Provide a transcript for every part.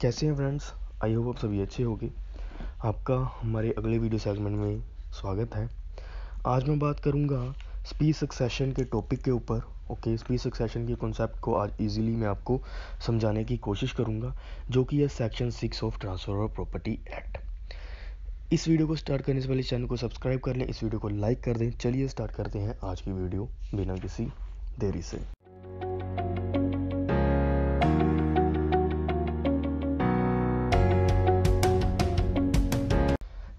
कैसे हैं friends. I hope आप सभी अच्छे होंगे। आपका हमारे अगले वीडियो सेगमेंट में स्वागत है। आज मैं बात करूंगा स्पीच सक्सेशन के टॉपिक के ऊपर। स्पीच सक्सेशन के कॉन्सेप्ट को आज इजीली मैं आपको समझाने की कोशिश करूंगा, जो कि है section 6 of transfer of property act. इस वीडियो को स्टार्ट करने से पहले चैनल को सब्सक्राइब कर लें, इस वीडियो को लाइक कर दें। चलिए स्टार्ट करते हैं आज की वीडियो बिना किसी देरी से।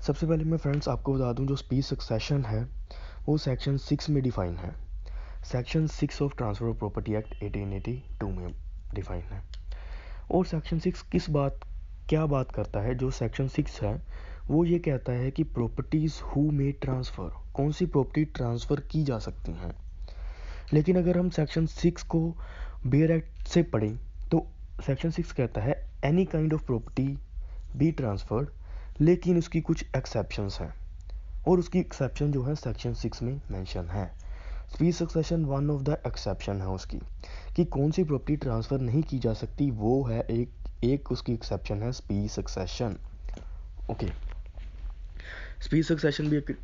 सबसे पहले मैं फ्रेंड्स आपको बता दूं, जो स्पीच सक्सेशन है वो सेक्शन 6 में डिफाइन है। Section 6 of transfer of property act 1882 में डिफाइन है। और सेक्शन 6 क्या बात करता है? जो सेक्शन 6 है वो ये कहता है कि प्रॉपर्टीज हु में ट्रांसफ़र, कौन सी प्रॉपर्टी ट्रांसफ़र की जा सकती हैं। लेकिन अगर हम सेक्शन 6 को बेयर एक्ट से पढ़ें तो सेक्शन 6 कहता है any kind of property be transferred, लेकिन उसकी कुछ एक्सेप्शंस हैं। और उसकी एक्सेप्शन जो है सेक्शन 6 में मेंशन है। Speech succession one of the exception है उसकी, कि कौन सी प्रॉपर्टी ट्रांसफ़र नहीं की जा सकती, वो है एक उसकी एक्सेप्शन है स्पीच सक्सेशन। स्पीच सक्सेशन भी एक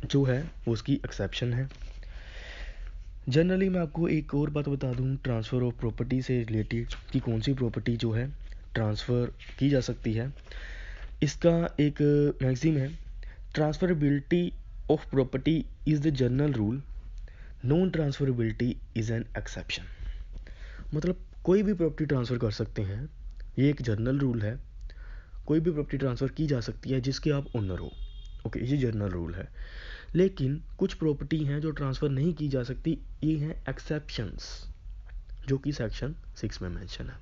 जो है उसकी एक्सेप्शन है। जनरली मैं आपको एक और बात बता दूं ट्रांसफ़र ऑफ प्रॉपर्टी से रिलेटेड, कि कौन सी प्रॉपर्टी जो है ट्रांसफ़र की जा सकती है। इसका एक मैक्सिम है, transferability of property is the general rule, non transferability is an exception. मतलब कोई भी प्रॉपर्टी ट्रांसफ़र कर सकते हैं, ये एक जनरल रूल है। कोई भी प्रॉपर्टी ट्रांसफ़र की जा सकती है जिसके आप ओनर हो। ये जनरल रूल है। लेकिन कुछ प्रॉपर्टी हैं जो ट्रांसफ़र नहीं की जा सकती, ये हैं एक्सेप्शंस, जो कि सेक्शन 6 में मेंशन है।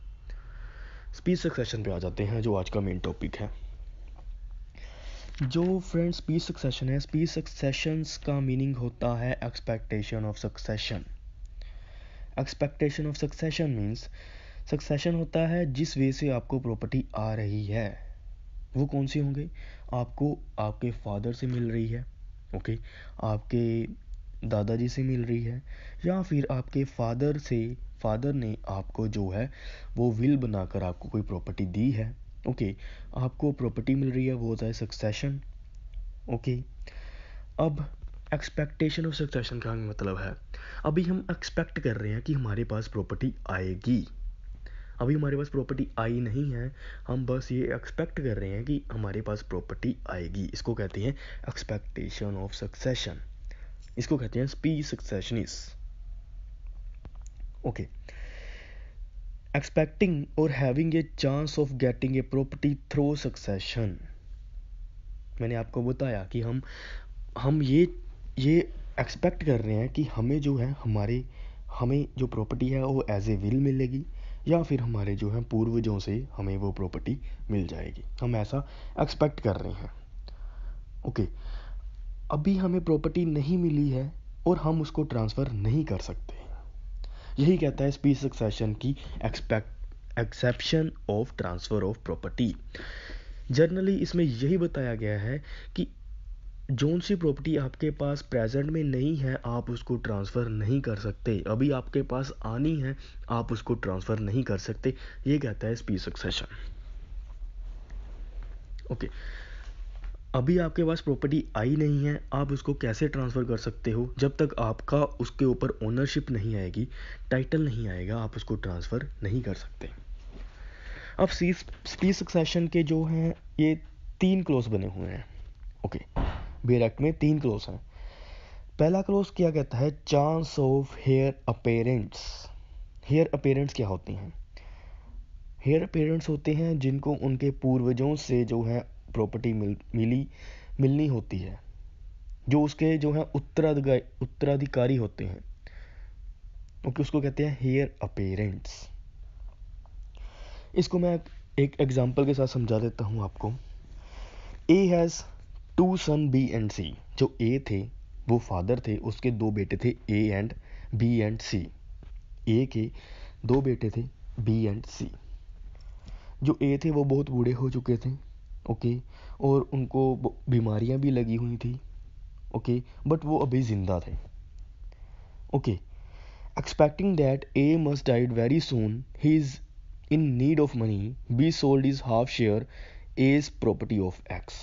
स्पीच सक्सेशन पे आ जाते हैं, जो आज का मेन टॉपिक है। जो फ्रेंड्स स्पीच सक्सेशन है, स्पीच सक्सेशंस का मीनिंग होता है expectation of succession. Expectation of succession means succession होता है जिस वे से आपको प्रॉपर्टी आ रही है। वो कौन सी होंगे? आपको आपके फादर से मिल रही है, आपके दादाजी से मिल रही है, या फिर आपके फादर ने आपको जो है वो विल बनाकर आपको कोई प्रॉपर्टी दी है। आपको प्रॉपर्टी मिल रही है, वो होता है सक्सेशन। अब एक्सपेक्टेशन ऑफ सक्सेशन का मतलब है, अभी हम एक्सपेक्ट कर रहे हैं कि हमारे पास प्रॉपर्टी आएगी। अभी हमारे पास प्रॉपर्टी आई नहीं है, हम बस ये एक्सपेक्ट कर रहे हैं कि हमारे पास प्रॉपर्टी आएगी। इसको कहते हैं एक्सपेक्टेशन ऑफ सक्सेशन। इसको कहते हैं स्पीच सक्सेशनिस्ट। एक्सपेक्टिंग और having a chance of getting a property through succession. मैंने आपको बताया कि हम ये एक्सपेक्ट कर रहे हैं कि हमें जो है हमें जो प्रॉपर्टी है वो एज ए विल मिलेगी, या फिर हमारे जो है पूर्वजों से हमें वो प्रॉपर्टी मिल जाएगी। हम ऐसा एक्सपेक्ट कर रहे हैं। अभी हमें प्रॉपर्टी नहीं मिली है और हम उसको ट्रांसफ़र नहीं कर सकते। यही कहता है स्पीच सक्सेशन की exception of transfer of property. Generally इसमें यही बताया गया है कि जोन सी प्रॉपर्टी आपके पास प्रेजेंट में नहीं है, आप उसको ट्रांसफ़र नहीं कर सकते। अभी आपके पास आनी है, आप उसको ट्रांसफ़र नहीं कर सकते। ये कहता है स्पीच सक्सेशन। अभी आपके पास प्रॉपर्टी आई नहीं है, आप उसको कैसे ट्रांसफ़र कर सकते हो? जब तक आपका उसके ऊपर ओनरशिप नहीं आएगी, टाइटल नहीं आएगा, आप उसको ट्रांसफ़र नहीं कर सकते। अब स्पीच सक्सेशन के जो हैं ये 3 क्लॉज बने हुए हैं। बेयर एक्ट में 3 क्लॉज हैं। पहला क्लॉज क्या कहता है? Chance of heir apparents. Heir apparents क्या होते हैं? हेयर अपेरेंट्स होते हैं जिनको उनके पूर्वजों से जो है प्रॉपर्टी मिलनी होती है, जो उसके जो है उत्तराधिकारी होते हैं। उसको कहते हैं हेयर अपेरेंट्स। इसको मैं एक एग्जांपल के साथ समझा देता हूँ आपको। A has 2 son B and C. जो ए थे वो फादर थे, उसके 2 बेटे थे ए एंड बी एंड सी। ए के 2 बेटे थे बी एंड सी। जो ए थे वो बहुत बूढ़े हो चुके थे, और उनको बीमारियां भी लगी हुई थी, बट वो अभी ज़िंदा थे। Expecting that A must died very soon, his in need of money, B sold his half share as property of X.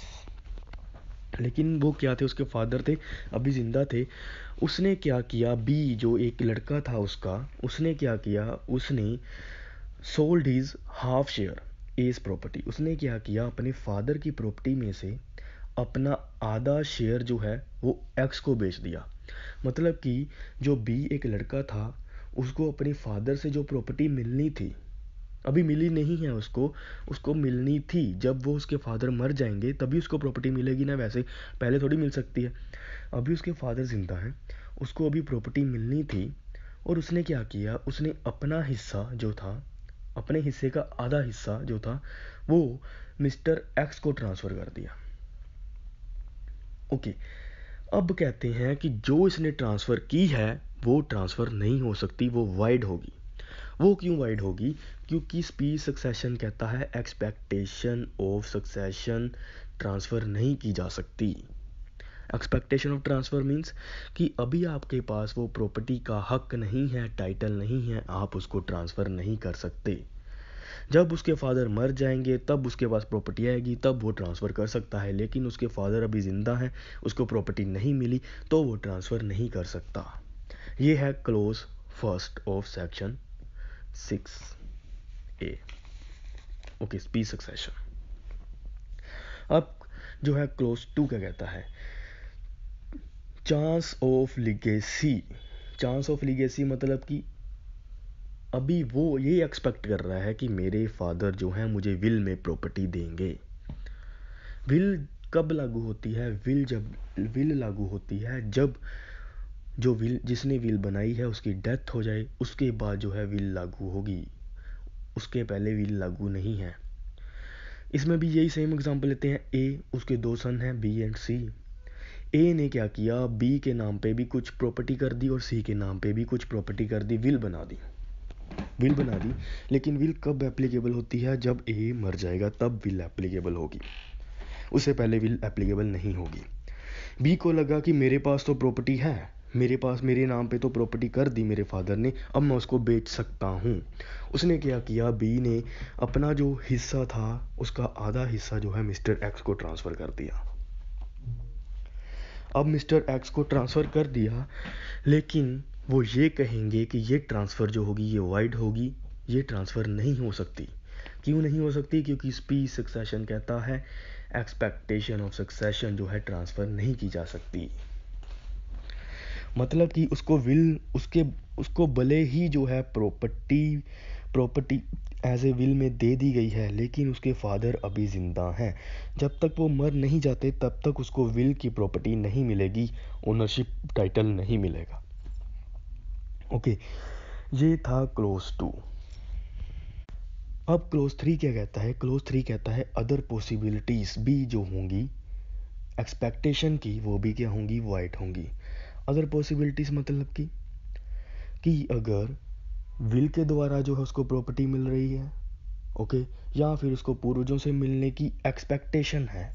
लेकिन वो क्या थे, उसके फादर थे, अभी जिंदा थे। उसने क्या किया, बी जो एक लड़का था उसका, उसने क्या किया, उसने sold his half share as property. उसने क्या किया, अपने फादर की प्रॉपर्टी में से अपना आधा शेयर जो है वो एक्स को बेच दिया। मतलब कि जो बी एक लड़का था, उसको अपने फादर से जो प्रॉपर्टी मिलनी थी, अभी मिली नहीं है उसको, उसको मिलनी थी। जब वो उसके फादर मर जाएंगे तभी उसको प्रॉपर्टी मिलेगी ना, वैसे पहले थोड़ी मिल सकती है। अभी उसके फादर जिंदा हैं, उसको अभी प्रॉपर्टी मिलनी थी, और उसने क्या किया, उसने अपना हिस्सा जो था, अपने हिस्से का आधा हिस्सा जो था वो मिस्टर एक्स को ट्रांसफ़र कर दिया। ओके, अब कहते हैं कि जो इसने ट्रांसफ़र की है वो ट्रांसफ़र नहीं हो सकती, वो वाइड होगी। वो क्यों वाइड होगी, क्योंकि स्पीड सक्सेशन कहता है एक्सपेक्टेशन ऑफ सक्सेशन ट्रांसफ़र नहीं की जा सकती। एक्सपेक्टेशन ऑफ ट्रांसफ़र मीन्स कि अभी आपके पास वो प्रॉपर्टी का हक नहीं है, टाइटल नहीं है, आप उसको ट्रांसफ़र नहीं कर सकते। जब उसके फादर मर जाएंगे तब उसके पास प्रॉपर्टी आएगी, तब वो ट्रांसफ़र कर सकता है। लेकिन उसके फादर अभी ज़िंदा हैं, उसको प्रॉपर्टी नहीं मिली, तो वो ट्रांसफ़र नहीं कर सकता। ये है close first of section 6A। Okay, speed succession. अब जो है क्लोज 2 क्या कहता है, chance of legacy. Chance of legacy मतलब कि अभी वो ये एक्सपेक्ट कर रहा है कि मेरे फादर जो हैं मुझे विल में प्रॉपर्टी देंगे। विल कब लागू होती है, विल लागू होती है जब जो विल जिसने विल बनाई है उसकी डेथ हो जाए, उसके बाद जो है विल लागू होगी, उसके पहले विल लागू नहीं है। इसमें भी यही सेम एग्जांपल लेते हैं। ए, उसके दो सन हैं बी एंड सी। ए ने क्या किया, बी के नाम पे भी कुछ प्रॉपर्टी कर दी और सी के नाम पे भी कुछ प्रॉपर्टी कर दी, विल बना दी। लेकिन विल कब एप्लीकेबल होती है, जब ए मर जाएगा तब विल एप्लीकेबल होगी, उससे पहले विल एप्लीकेबल नहीं होगी। बी को लगा कि मेरे पास तो प्रॉपर्टी है, मेरे नाम पे तो प्रॉपर्टी कर दी मेरे फादर ने, अब मैं उसको बेच सकता हूँ। उसने क्या किया, बी ने अपना जो हिस्सा था उसका आधा हिस्सा जो है मिस्टर एक्स को ट्रांसफ़र कर दिया। अब मिस्टर एक्स को ट्रांसफ़र कर दिया, लेकिन वो ये कहेंगे कि ये ट्रांसफ़र जो होगी ये वाइड होगी, ये ट्रांसफ़र नहीं हो सकती। क्यों नहीं हो सकती, क्योंकि स्पीड सक्सेशन कहता है एक्सपेक्टेशन ऑफ सक्सेशन जो है ट्रांसफ़र नहीं की जा सकती। मतलब कि उसको भले ही जो है प्रॉपर्टी एज ए विल में दे दी गई है, लेकिन उसके फादर अभी ज़िंदा हैं। जब तक वो मर नहीं जाते तब तक उसको विल की प्रॉपर्टी नहीं मिलेगी, ओनरशिप टाइटल नहीं मिलेगा। ओके, ये था क्लोज 2। अब क्लोज 3 क्या कहता है, क्लोज 3 कहता है अदर पॉसिबिलिटीज़ भी जो होंगी एक्सपेक्टेशन की, वो भी क्या होंगी, वाइड होंगी। अदर पॉसिबिलिटीज़ मतलब कि अगर विल के द्वारा जो है उसको प्रॉपर्टी मिल रही है, ओके, या फिर उसको पूर्वजों से मिलने की एक्सपेक्टेशन है,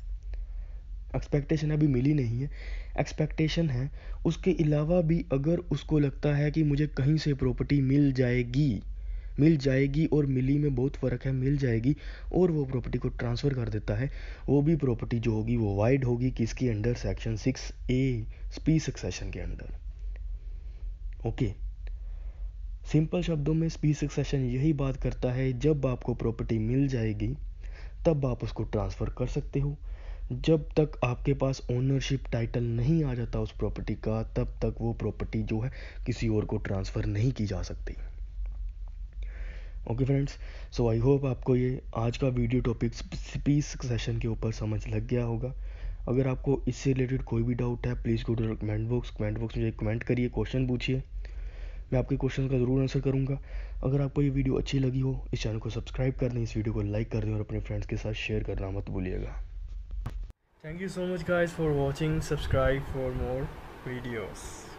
एक्सपेक्टेशन अभी मिली नहीं है, एक्सपेक्टेशन है। उसके अलावा भी अगर उसको लगता है कि मुझे कहीं से प्रॉपर्टी मिल जाएगी और मिली में बहुत फ़र्क है, मिल जाएगी, और वो प्रॉपर्टी को ट्रांसफ़र कर देता है, वो भी प्रॉपर्टी जो होगी वो वाइड होगी, किसके under, section 6A speed succession के अंडर। ओके, सिंपल शब्दों में स्पीड सक्सेशन यही बात करता है, जब आपको प्रॉपर्टी मिल जाएगी तब आप उसको ट्रांसफ़र कर सकते हो। जब तक आपके पास ओनरशिप टाइटल नहीं आ जाता उस प्रॉपर्टी का, तब तक वो प्रॉपर्टी जो है किसी और को ट्रांसफ़र नहीं की जा सकती। Okay friends, so I hope आपको ये आज का वीडियो टॉपिक स्पीड सक्सेशन के ऊपर समझ लग गया होगा। अगर आपको इससे रिलेटेड कोई भी डाउट है, please go to comment box में कमेंट करिए, क्वेश्चन पूछिए, मैं आपके क्वेश्चन का ज़रूर आंसर करूंगा। अगर आपको ये वीडियो अच्छी लगी हो, इस चैनल को सब्सक्राइब कर दें, इस वीडियो को लाइक कर दें और अपने फ्रेंड्स के साथ शेयर करना मत भूलिएगा। Thank you so much guys for watching, subscribe for more videos.